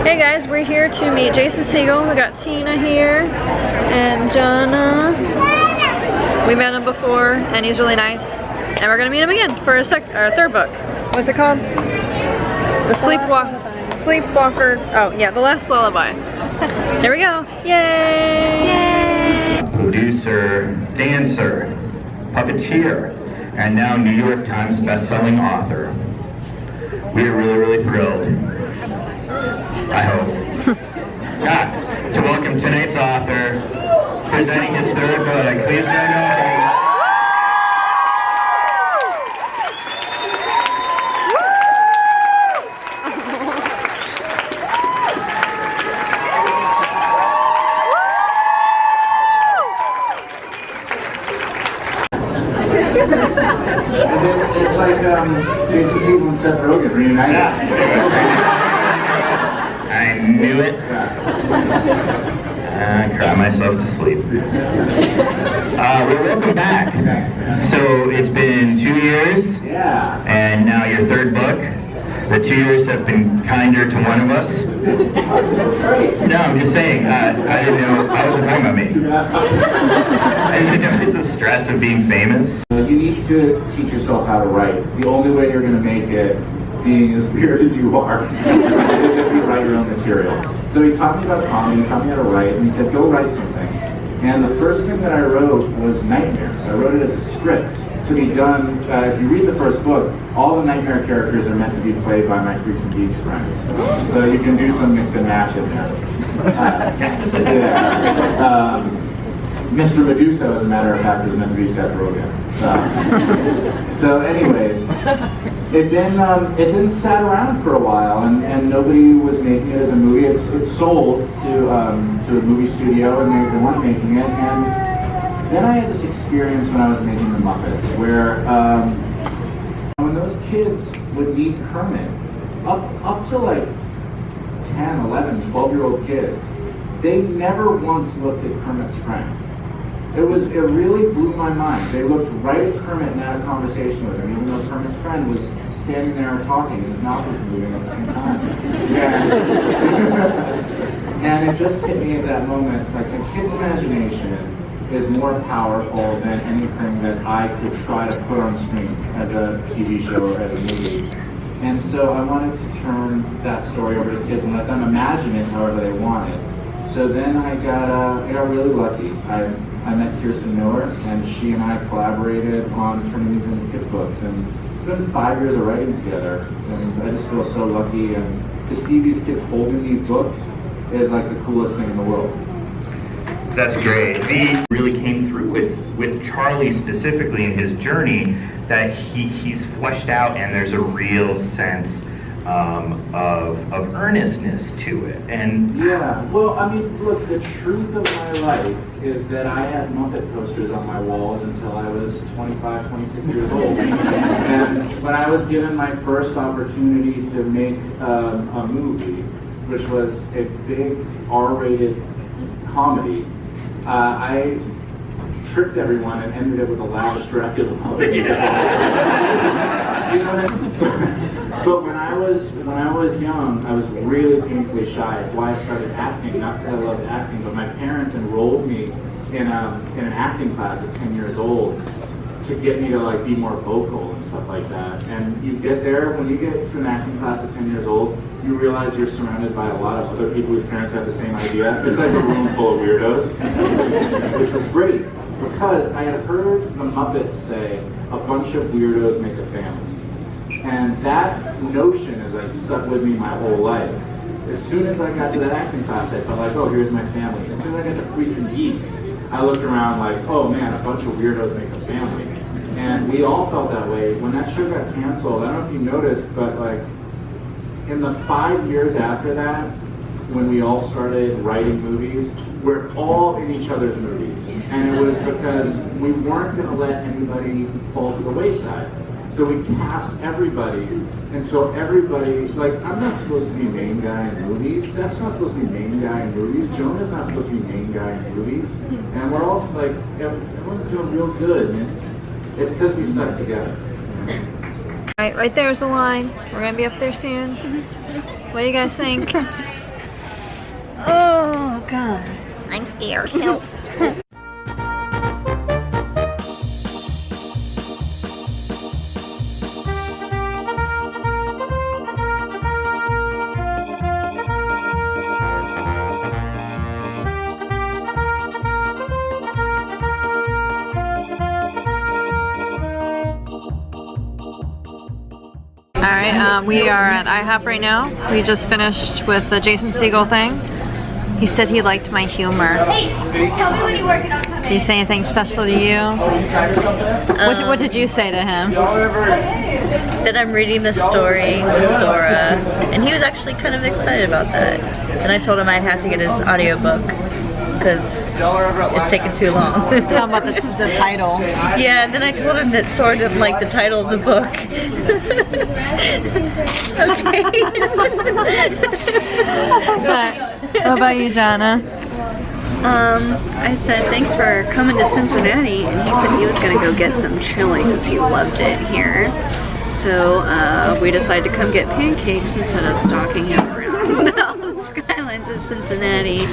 Hey guys, we're here to meet Jason Segel. We got Tina here and Jonna. We met him before and he's really nice. And we're gonna meet him again for a third book. What's it called? The Sleepwalker. Oh yeah, The Last Lullaby. There we go. Yay! Yay! Producer, dancer, puppeteer, and now New York Times best-selling author. We are really thrilled, I hope, to welcome tonight's author, presenting his third book. Please join me. It's like Jason Segel and Seth Rogen reunited. I knew it. I cried myself to sleep. Well, welcome back. So it's been 2 years, and now your third book. The 2 years have been kinder to one of us. No, I'm just saying, I didn't know, I wasn't talking about me. I just didn't know it's a stress of being famous. You need to teach yourself how to write. The only way you're going to make it, being as weird as you are, is if you write your own material. So he taught me about comedy, he taught me how to write, and he said, go write something. And the first thing that I wrote was nightmares. I wrote it as a script to be done. If you read the first book, all the nightmare characters are meant to be played by my Freaks and Geeks friends. So you can do some mix and match in there. Mr. Medusa, as a matter of fact, was meant to be Seth Rogen. So anyways, it then sat around for a while, and nobody was making it as a movie. It sold to a movie studio, and they weren't making it. And then I had this experience when I was making The Muppets, where when those kids would meet Kermit, up to like 10, 11, 12-year-old kids, they never once looked at Kermit's friend. It really blew my mind. They looked right at Kermit and had a conversation with him, even though Kermit's friend was standing there and talking, and his mouth was moving at the same time. And it just hit me at that moment, like a kid's imagination is more powerful than anything that I could try to put on screen as a TV show or as a movie. And so I wanted to turn that story over to kids and let them imagine it however they want it. So then I got really lucky. I met Kirsten Miller, and she and I collaborated on turning these into kids' books. And it's been 5 years of writing together, and I just feel so lucky. And to see these kids holding these books is like the coolest thing in the world. That's great. He really came through with Charlie specifically in his journey, that he's fleshed out, and there's a real sense of earnestness to it. And yeah, well, I mean, look, the truth of my life is that I had Muppet posters on my walls until I was 25, 26 years old. And when I was given my first opportunity to make a movie, which was a big R-rated comedy, I tricked everyone and ended it with a lavish Dracula movie. You know what I mean? But when I was young, I was really painfully shy. That's why I started acting, not because I loved acting, but my parents enrolled me in an acting class at 10 years old to get me to like be more vocal and stuff like that. And you get there, when you get to an acting class at 10 years old, you realize you're surrounded by a lot of other people whose parents have the same idea. It's like a room full of weirdos, which was great, because I had heard the Muppets say a bunch of weirdos make a family. And that notion has like stuck with me my whole life. As soon as I got to that acting class, I felt like, oh, here's my family. As soon as I got to Freaks and Geeks, I looked around like, oh man, a bunch of weirdos make a family. And we all felt that way. When that show got canceled, I don't know if you noticed, but like in the 5 years after that, when we all started writing movies, we're all in each other's movies. And it was because we weren't going to let anybody fall to the wayside. So we cast everybody until everybody, like, I'm not supposed to be main guy in movies, Seth's not supposed to be main guy in movies, Jonah's not supposed to be main guy in movies, and we're all, like, everyone's doing real good, and it's because we stuck together. Right there's the line. We're gonna be up there soon. What do you guys think? welcome. I'm scared. Help. Alright, we are at IHOP right now. We just finished with the Jason Segel thing. He said he liked my humor. Hey, tell me when you work it on. Did he say anything special to you? What did you say to him? That I'm reading the story with Sora, and he was actually kind of excited about that. And I told him I'd have to get his audiobook because it's taking too long. Tell him about the title. Yeah, and then I told him that Sora didn't like the title of the book. Okay. What about you, Jana? I said thanks for coming to Cincinnati, and he said he was gonna go get some chili because he loved it here. So we decided to come get pancakes instead of stalking him around the skylines of Cincinnati.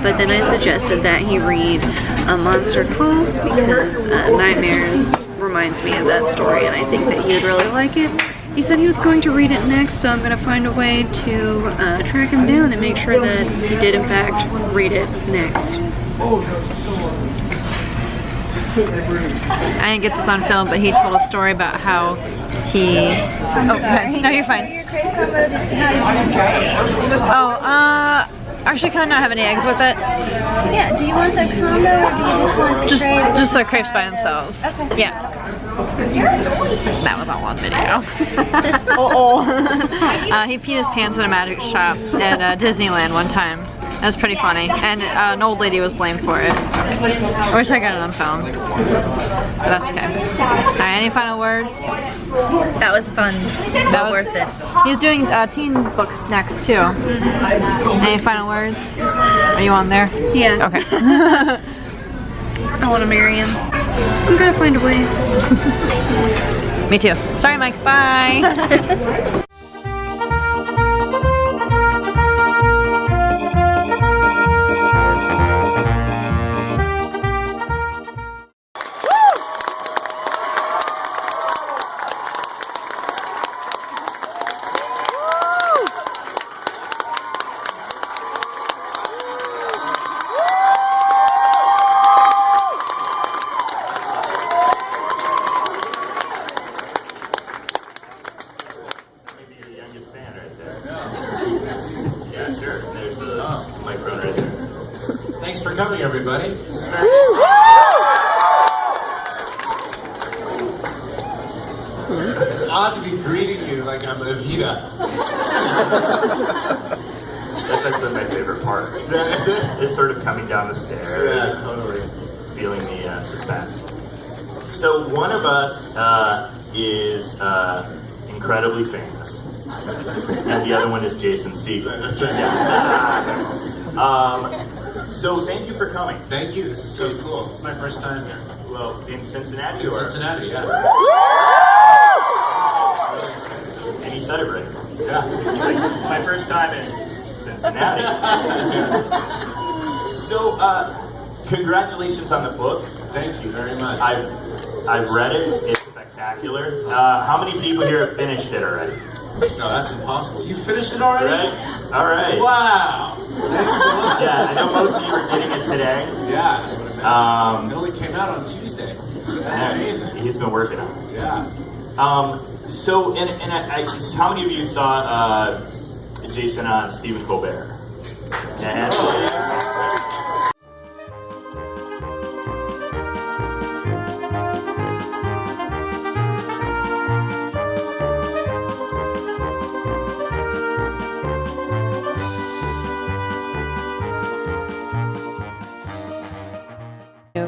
But then I suggested that he read A Monster Calls because Nightmares reminds me of that story, and I think that he would really like it. He said he was going to read it next, so I'm going to find a way to track him down and make sure that he did in fact read it next. I didn't get this on film, but he told a story about how he... Oh, okay. No, you're fine. Oh, actually, can I not have any eggs with it? Yeah, do you want the combo or do you just want the crepes? Just the crepes by themselves. Okay. Yeah. That was all on video. He peed his pants in a magic shop at Disneyland one time. That was pretty funny. And an old lady was blamed for it. I wish I got it on film. But that's okay. Alright, any final words? That was fun. That was worth it. He's doing teen books next too. Any final words? Are you on there? Yeah. Okay. I want to marry him. I'm gonna find a way. Me too. Sorry, Mike. Bye. Thanks for coming, everybody. It's odd to be greeting you like I'm Evita. That's actually my favorite part. Is it? It's sort of coming down the stairs. Yeah, totally. Feeling the suspense. So one of us is incredibly famous, and the other one is Jason Segel. That's right. So thank you for coming. Thank you. This is so cool. It's my first time here. Well, in Cincinnati, In Cincinnati, yeah. And you said it right. Yeah. My first time in Cincinnati. So, congratulations on the book. Thank you very much. I've read it. It's spectacular. How many people here have finished it already? No, that's impossible. You finished it already? Right? All right. Wow. Thanks a lot. Yeah, I know most of you are getting it today. Yeah, I would imagine. It only came out on Tuesday. That's amazing. He's been working on it. Yeah. So, how many of you saw Jason on Stephen Colbert? And,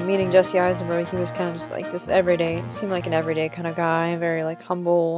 Meeting Jesse Eisenberg, he was kind of just like this everyday, seemed like an everyday kind of guy, very like humble.